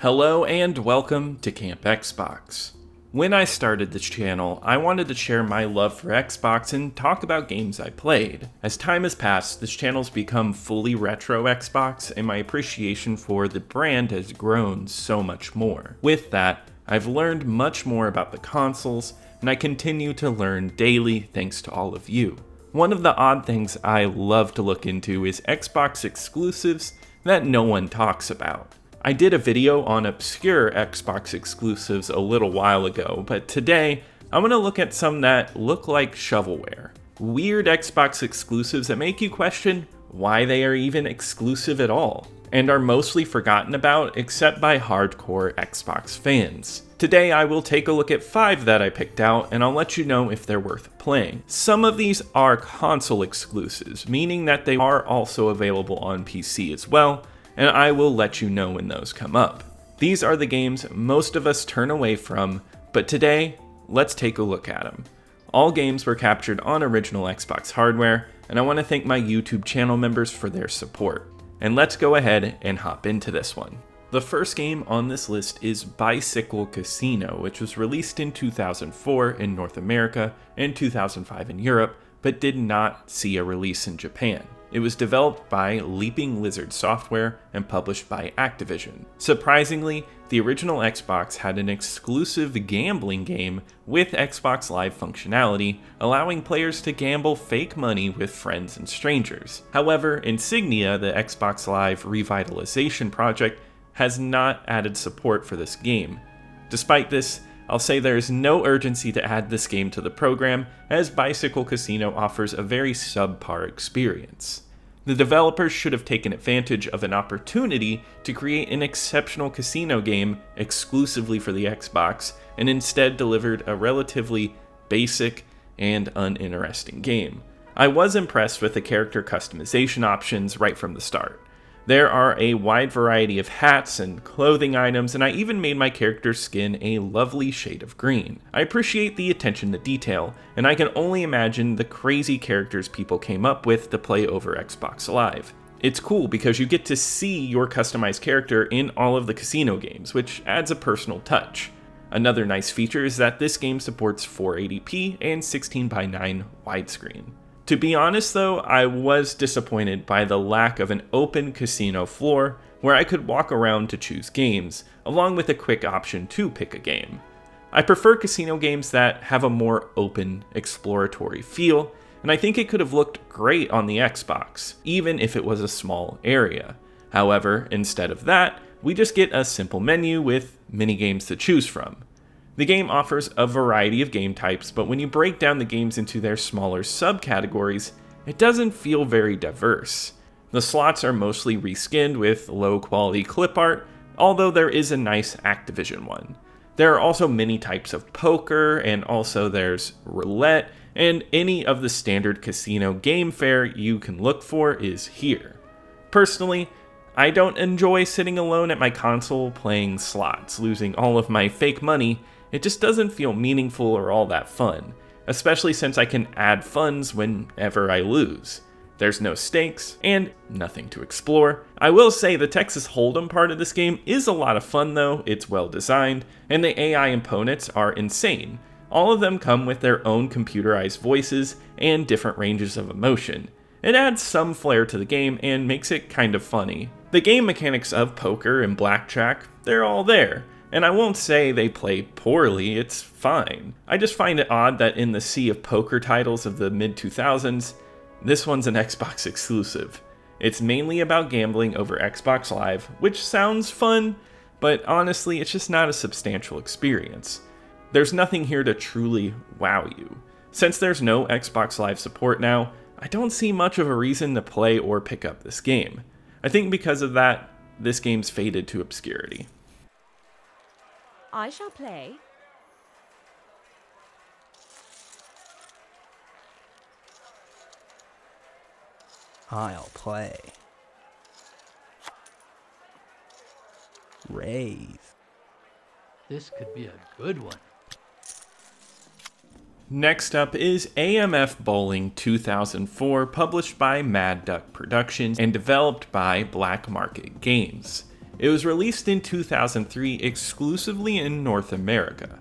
Hello and welcome to Camp Xbox. When I started this channel, I wanted to share my love for Xbox and talk about games I played. As time has passed, this channel's become fully retro Xbox, and my appreciation for the brand has grown so much more. With that, I've learned much more about the consoles, and I continue to learn daily thanks to all of you. One of the odd things I love to look into is Xbox exclusives that no one talks about. I did a video on obscure Xbox exclusives a little while ago, but today I'm going to look at some that look like shovelware. Weird Xbox exclusives that make you question why they are even exclusive at all, and are mostly forgotten about except by hardcore Xbox fans. Today I will take a look at 5 that I picked out, and I'll let you know if they're worth playing. Some of these are console exclusives, meaning that they are also available on PC as well, and I will let you know when those come up. These are the games most of us turn away from, but today, let's take a look at them. All games were captured on original Xbox hardware, and I want to thank my YouTube channel members for their support. And let's go ahead and hop into this one. The first game on this list is Bicycle Casino, which was released in 2004 in North America and 2005 in Europe, but did not see a release in Japan. It was developed by Leaping Lizard Software and published by Activision. Surprisingly, the original Xbox had an exclusive gambling game with Xbox Live functionality, allowing players to gamble fake money with friends and strangers. However, Insignia, the Xbox Live revitalization project, has not added support for this game. Despite this, I'll say there is no urgency to add this game to the program, as Bicycle Casino offers a very subpar experience. The developers should have taken advantage of an opportunity to create an exceptional casino game exclusively for the Xbox, and instead delivered a relatively basic and uninteresting game. I was impressed with the character customization options right from the start. There are a wide variety of hats and clothing items, and I even made my character's skin a lovely shade of green. I appreciate the attention to detail, and I can only imagine the crazy characters people came up with to play over Xbox Live. It's cool because you get to see your customized character in all of the casino games, which adds a personal touch. Another nice feature is that this game supports 480p and 16:9 widescreen. To be honest though, I was disappointed by the lack of an open casino floor where I could walk around to choose games, along with a quick option to pick a game. I prefer casino games that have a more open, exploratory feel, and I think it could have looked great on the Xbox, even if it was a small area. However, instead of that, we just get a simple menu with mini games to choose from. The game offers a variety of game types, but when you break down the games into their smaller subcategories, it doesn't feel very diverse. The slots are mostly reskinned with low-quality clip art, although there is a nice Activision one. There are also many types of poker, and also there's roulette, and any of the standard casino game fare you can look for is here. Personally, I don't enjoy sitting alone at my console playing slots, losing all of my fake money. It just doesn't feel meaningful or all that fun, especially since I can add funds whenever I lose. There's no stakes, and nothing to explore. I will say the Texas Hold'em part of this game is a lot of fun though, it's well designed, and the AI opponents are insane. All of them come with their own computerized voices and different ranges of emotion. It adds some flair to the game and makes it kind of funny. The game mechanics of poker and blackjack, they're all there. And I won't say they play poorly, it's fine. I just find it odd that in the sea of poker titles of the mid-2000s, this one's an Xbox exclusive. It's mainly about gambling over Xbox Live, which sounds fun, but honestly, it's just not a substantial experience. There's nothing here to truly wow you. Since there's no Xbox Live support now, I don't see much of a reason to play or pick up this game. I think because of that, this game's faded to obscurity. I shall play. I'll play. Raise. This could be a good one. Next up is AMF Bowling 2004, published by Mad Duck Productions and developed by Black Market Games. It was released in 2003 exclusively in North America.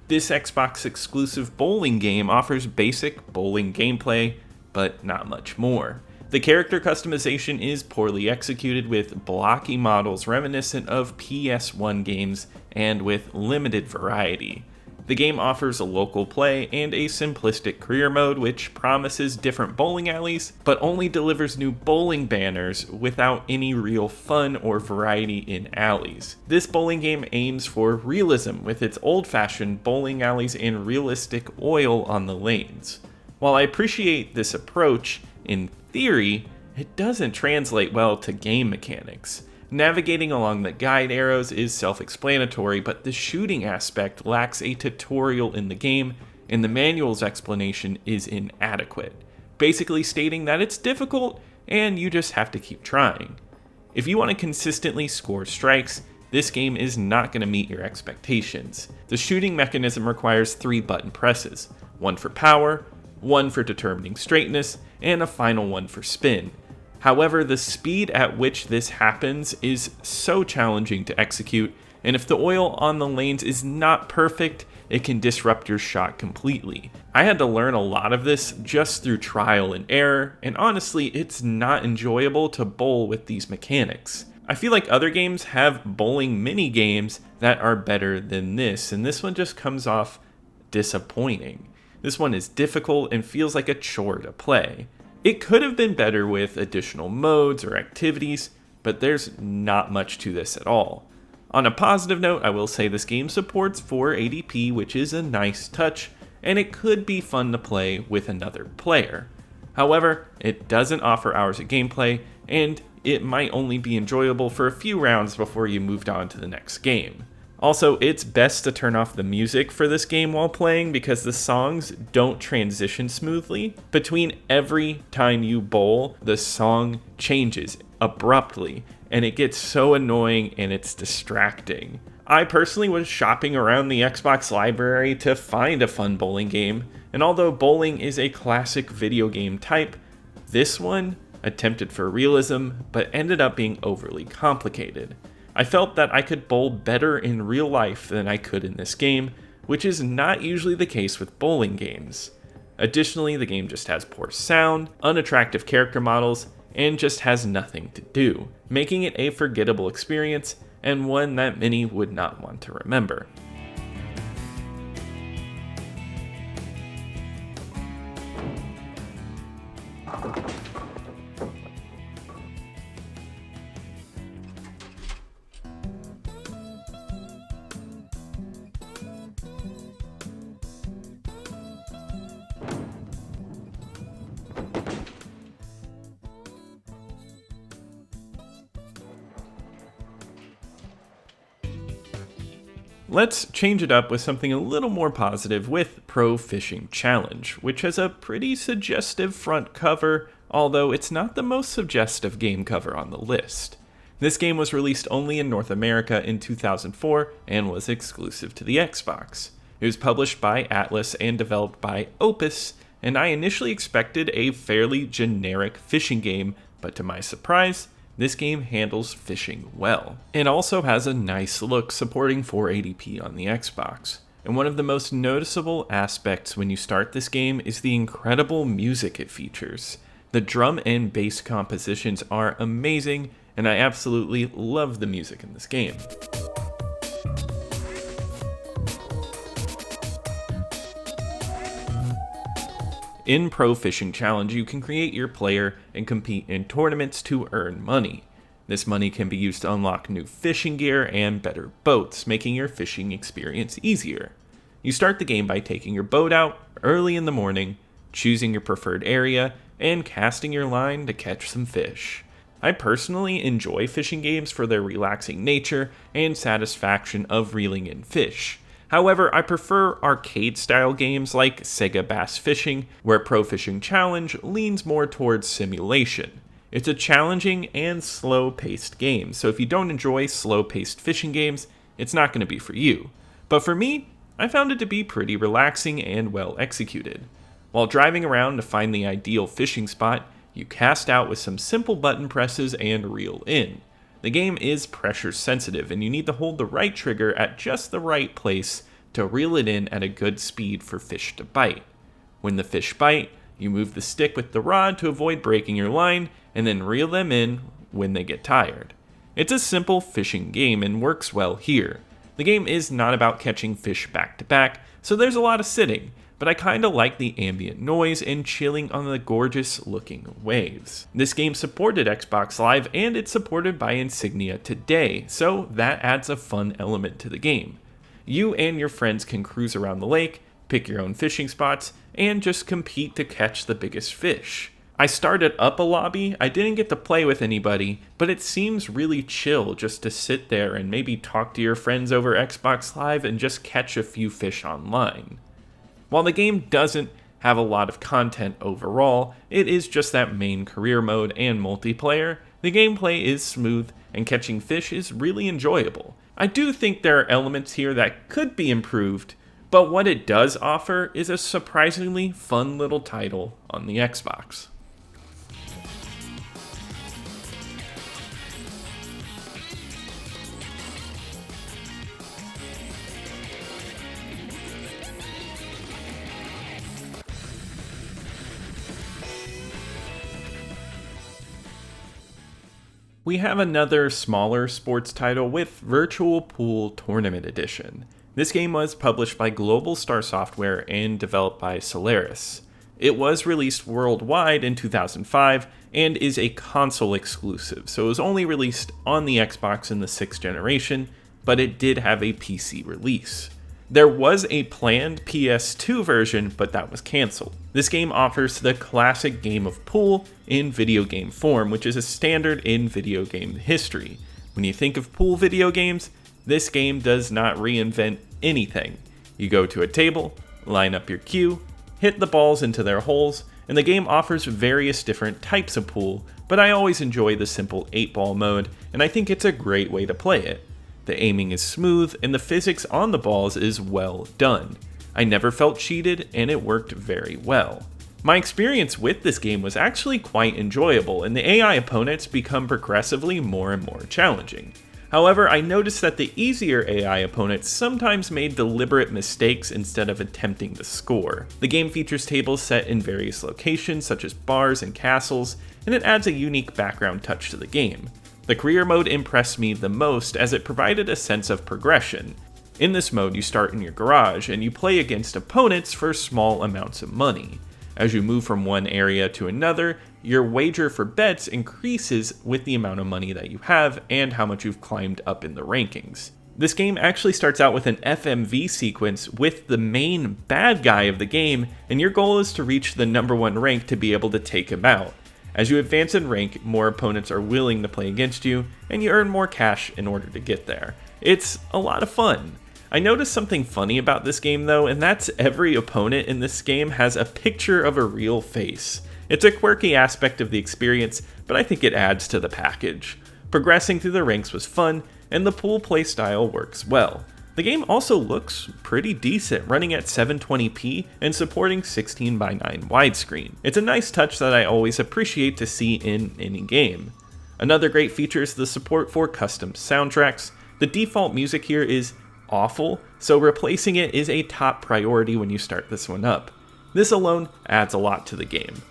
This Xbox exclusive bowling game offers basic bowling gameplay, but not much more. The character customization is poorly executed with blocky models reminiscent of PS1 games and with limited variety. The game offers a local play and a simplistic career mode which promises different bowling alleys, but only delivers new bowling banners without any real fun or variety in alleys. This bowling game aims for realism with its old-fashioned bowling alleys and realistic oil on the lanes. While I appreciate this approach, in theory, it doesn't translate well to game mechanics. Navigating along the guide arrows is self-explanatory, but the shooting aspect lacks a tutorial in the game, and the manual's explanation is inadequate, basically stating that it's difficult and you just have to keep trying. If you want to consistently score strikes, this game is not going to meet your expectations. The shooting mechanism requires 3 button presses, one for power, one for determining straightness, and a final one for spin. However, the speed at which this happens is so challenging to execute, and if the oil on the lanes is not perfect, it can disrupt your shot completely. I had to learn a lot of this just through trial and error, and honestly, it's not enjoyable to bowl with these mechanics. I feel like other games have bowling mini games that are better than this, and this one just comes off disappointing. This one is difficult and feels like a chore to play. It could have been better with additional modes or activities, but there's not much to this at all. On a positive note, I will say this game supports 480p, which is a nice touch, and it could be fun to play with another player. However, it doesn't offer hours of gameplay, and it might only be enjoyable for a few rounds before you moved on to the next game. Also, it's best to turn off the music for this game while playing because the songs don't transition smoothly. Between every time you bowl, the song changes abruptly, and it gets so annoying and it's distracting. I personally was shopping around the Xbox library to find a fun bowling game, and although bowling is a classic video game type, this one attempted for realism but ended up being overly complicated. I felt that I could bowl better in real life than I could in this game, which is not usually the case with bowling games. Additionally, the game just has poor sound, unattractive character models, and just has nothing to do, making it a forgettable experience and one that many would not want to remember. Let's change it up with something a little more positive with Pro Fishing Challenge, which has a pretty suggestive front cover, although it's not the most suggestive game cover on the list. This game was released only in North America in 2004 and was exclusive to the Xbox. It was published by Atlas and developed by Opus, and I initially expected a fairly generic fishing game, but to my surprise, this game handles fishing well. It also has a nice look supporting 480p on the Xbox. And one of the most noticeable aspects when you start this game is the incredible music it features. The drum and bass compositions are amazing, and I absolutely love the music in this game. In Pro Fishing Challenge, you can create your player and compete in tournaments to earn money. This money can be used to unlock new fishing gear and better boats, making your fishing experience easier. You start the game by taking your boat out early in the morning, choosing your preferred area, and casting your line to catch some fish. I personally enjoy fishing games for their relaxing nature and satisfaction of reeling in fish. However, I prefer arcade-style games like Sega Bass Fishing, where Pro Fishing Challenge leans more towards simulation. It's a challenging and slow-paced game, so if you don't enjoy slow-paced fishing games, it's not going to be for you. But for me, I found it to be pretty relaxing and well executed. While driving around to find the ideal fishing spot, you cast out with some simple button presses and reel in. The game is pressure sensitive, and you need to hold the right trigger at just the right place to reel it in at a good speed for fish to bite. When the fish bite, you move the stick with the rod to avoid breaking your line, and then reel them in when they get tired. It's a simple fishing game and works well here. The game is not about catching fish back to back, so there's a lot of sitting, but I kinda like the ambient noise and chilling on the gorgeous looking waves. This game supported Xbox Live and it's supported by Insignia today, so that adds a fun element to the game. You and your friends can cruise around the lake, pick your own fishing spots, and just compete to catch the biggest fish. I started up a lobby. I didn't get to play with anybody, but it seems really chill just to sit there and maybe talk to your friends over Xbox Live and just catch a few fish online. While the game doesn't have a lot of content overall, it is just that main career mode and multiplayer. The gameplay is smooth and catching fish is really enjoyable. I do think there are elements here that could be improved, but what it does offer is a surprisingly fun little title on the Xbox. We have another smaller sports title with Virtual Pool Tournament Edition. This game was published by Global Star Software and developed by Solaris. It was released worldwide in 2005 and is a console exclusive, so it was only released on the Xbox in the 6th generation, but it did have a PC release. There was a planned PS2 version, but that was canceled. This game offers the classic game of pool in video game form, which is a standard in video game history. When you think of pool video games, this game does not reinvent anything. You go to a table, line up your cue, hit the balls into their holes, and the game offers various different types of pool, but I always enjoy the simple 8-ball mode, and I think it's a great way to play it. The aiming is smooth, and the physics on the balls is well done. I never felt cheated, and it worked very well. My experience with this game was actually quite enjoyable, and the AI opponents become progressively more and more challenging. However, I noticed that the easier AI opponents sometimes made deliberate mistakes instead of attempting to score. The game features tables set in various locations, such as bars and castles, and it adds a unique background touch to the game. The career mode impressed me the most as it provided a sense of progression. In this mode, you start in your garage and you play against opponents for small amounts of money. As you move from one area to another, your wager for bets increases with the amount of money that you have and how much you've climbed up in the rankings. This game actually starts out with an FMV sequence with the main bad guy of the game, and your goal is to reach the number 1 rank to be able to take him out. As you advance in rank, more opponents are willing to play against you, and you earn more cash in order to get there. It's a lot of fun. I noticed something funny about this game though, and that's every opponent in this game has a picture of a real face. It's a quirky aspect of the experience, but I think it adds to the package. Progressing through the ranks was fun, and the pool playstyle works well. The game also looks pretty decent, running at 720p and supporting 16:9 widescreen. It's a nice touch that I always appreciate to see in any game. Another great feature is the support for custom soundtracks. The default music here is awful, so replacing it is a top priority when you start this one up. This alone adds a lot to the game.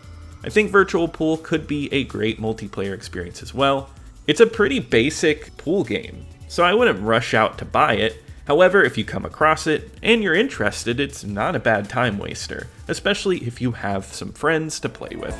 I think Virtual Pool could be a great multiplayer experience as well. It's a pretty basic pool game, so I wouldn't rush out to buy it. However, if you come across it and you're interested, it's not a bad time waster, especially if you have some friends to play with.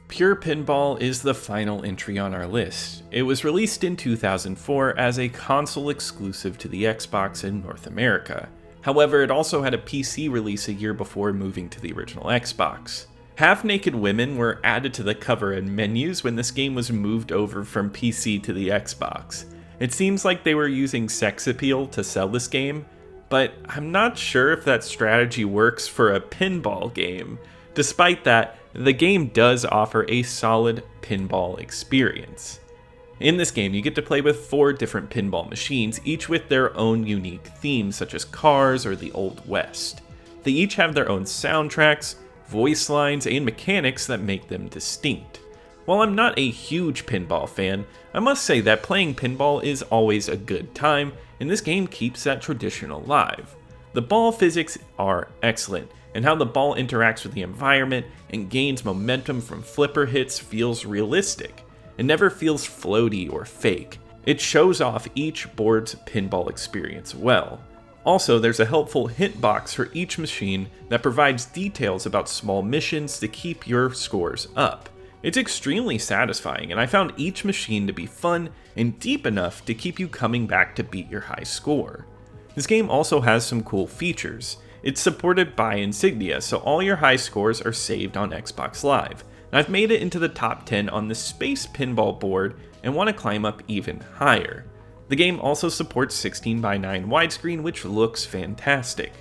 Pure Pinball is the final entry on our list. It was released in 2004 as a console exclusive to the Xbox in North America. However, it also had a PC release a year before moving to the original Xbox. Half-naked women were added to the cover and menus when this game was moved over from PC to the Xbox. It seems like they were using sex appeal to sell this game, but I'm not sure if that strategy works for a pinball game. Despite that, the game does offer a solid pinball experience. In this game, you get to play with 4 different pinball machines, each with their own unique themes, such as cars or the Old West. They each have their own soundtracks, voice lines, and mechanics that make them distinct. While I'm not a huge pinball fan, I must say that playing pinball is always a good time, and this game keeps that tradition alive. The ball physics are excellent, and how the ball interacts with the environment and gains momentum from flipper hits feels realistic. It never feels floaty or fake. It shows off each board's pinball experience well. Also, there's a helpful hitbox for each machine that provides details about small missions to keep your scores up. It's extremely satisfying, and I found each machine to be fun and deep enough to keep you coming back to beat your high score. This game also has some cool features. It's supported by Insignia, so all your high scores are saved on Xbox Live. And I've made it into the top 10 on the Space Pinball board and want to climb up even higher. The game also supports 16:9 widescreen, which looks fantastic.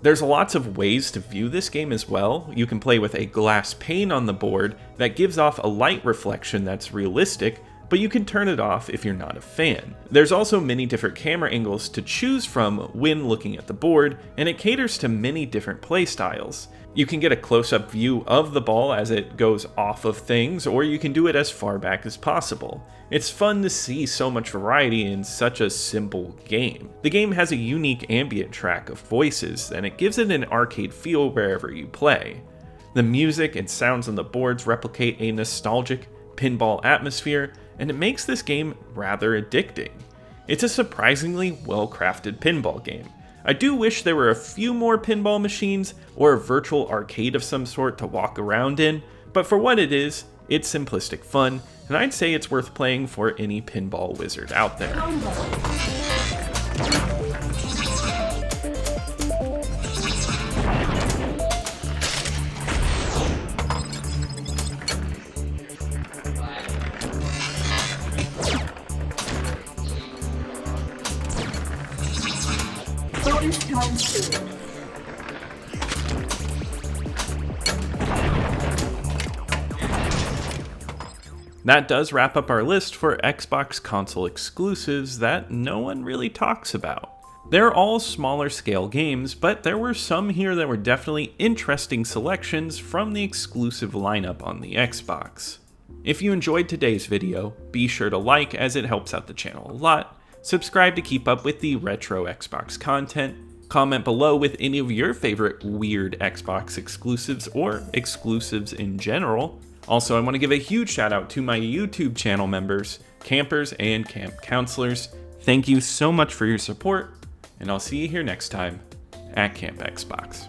There's lots of ways to view this game as well. You can play with a glass pane on the board that gives off a light reflection that's realistic, but you can turn it off if you're not a fan. There's also many different camera angles to choose from when looking at the board, and it caters to many different playstyles. You can get a close-up view of the ball as it goes off of things, or you can do it as far back as possible. It's fun to see so much variety in such a simple game. The game has a unique ambient track of voices, and it gives it an arcade feel wherever you play. The music and sounds on the boards replicate a nostalgic pinball atmosphere, and it makes this game rather addicting. It's a surprisingly well-crafted pinball game. I do wish there were a few more pinball machines or a virtual arcade of some sort to walk around in, but for what it is, it's simplistic fun, and I'd say it's worth playing for any pinball wizard out there. That does wrap up our list for Xbox console exclusives that no one really talks about. They're all smaller scale games, but there were some here that were definitely interesting selections from the exclusive lineup on the Xbox. If you enjoyed today's video, be sure to like as it helps out the channel a lot, subscribe to keep up with the retro Xbox content, comment below with any of your favorite weird Xbox exclusives or exclusives in general. Also, I want to give a huge shout out to my YouTube channel members, campers, and camp counselors. Thank you so much for your support, and I'll see you here next time at Camp Xbox.